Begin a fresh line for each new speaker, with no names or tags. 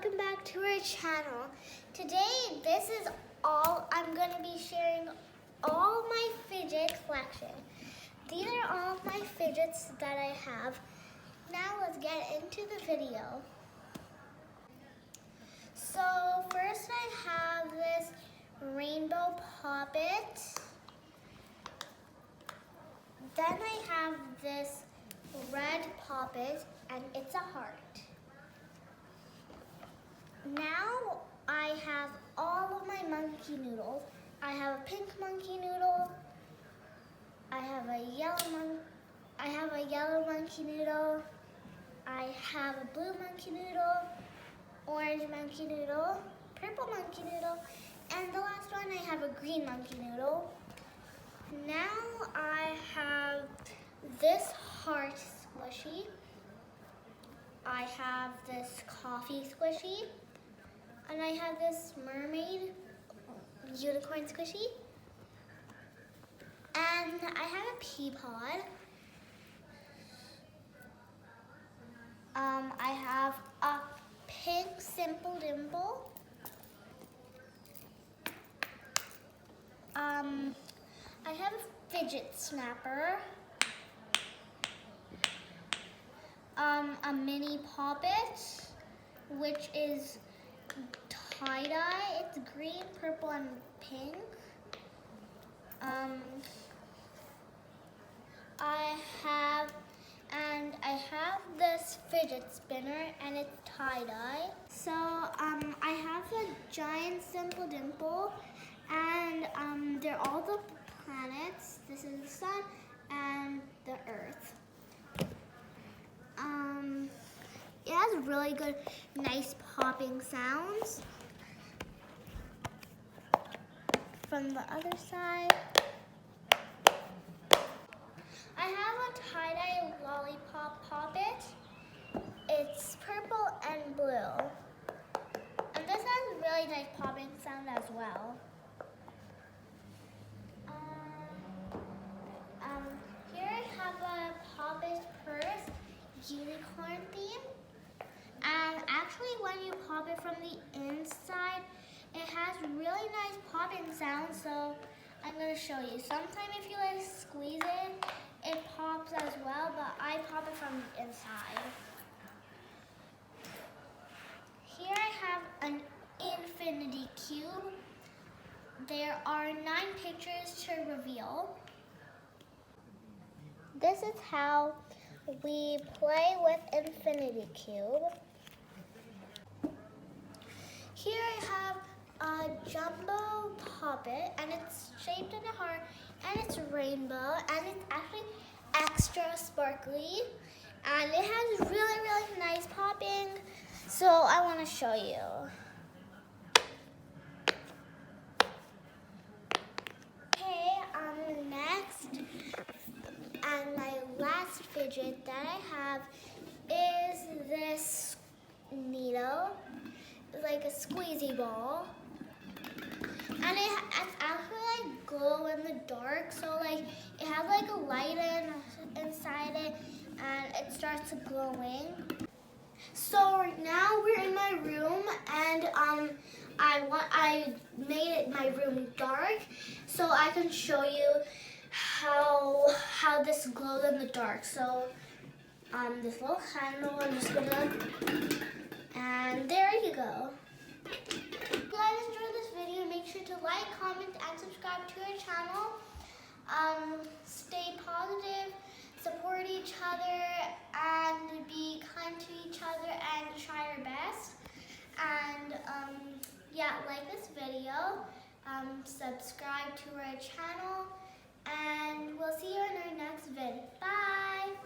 welcome back to our channel. Today, this is all I'm going to be sharing all my fidget collection. These are all of my fidgets that I have. Now let's get into the video. So first I have this rainbow poppet. Then I have this red poppet and it's a heart. Now I have all of my monkey noodles. I have a pink monkey noodle. I have a yellow monkey noodle. I have a blue monkey noodle, orange monkey noodle, purple monkey noodle, and the last one I have a green monkey noodle. Now I have this heart squishy. I have this coffee squishy. And I have this mermaid unicorn squishy. And I have a pea pod. I have a pink simple dimple. I have a fidget snapper. A mini poppet, which is tie-dye. It's green, purple, and pink. I have this fidget spinner, and it's tie-dye. So I have a giant simple dimple, and they're all the planets. This is the sun and the earth. It has really good, nice popping sounds. From the other side, I have a tie-dye lollipop poppet. It's purple and blue. And this has really nice popping sound as well. Here I have a poppet purse, unicorn theme. And actually when you pop it from the inside, it has really nice popping sounds, so I'm going to show you. Sometimes if you like squeeze it, it pops as well, but I pop it from the inside. Here I have an infinity cube. There are 9 pictures to reveal. This is how we play with infinity cube. Here I have a jumbo poppet, and it's shaped in a heart, and it's rainbow, and it's actually extra sparkly, and it has really, really nice popping, so I want to show you. Okay, next, and my last fidget that I have is this needle. Like a squeezy ball, and it's actually like glow in the dark, so like it has like a light inside it, and it starts glowing. So now we're in my room, and I made my room dark so I can show you how this glows in the dark. So this little candle, I'm just gonna. And there you go. If you guys enjoyed this video, make sure to like, comment, and subscribe to our channel. Stay positive, support each other, and be kind to each other, and try your best. And yeah, like this video, subscribe to our channel, and we'll see you in our next vid. Bye!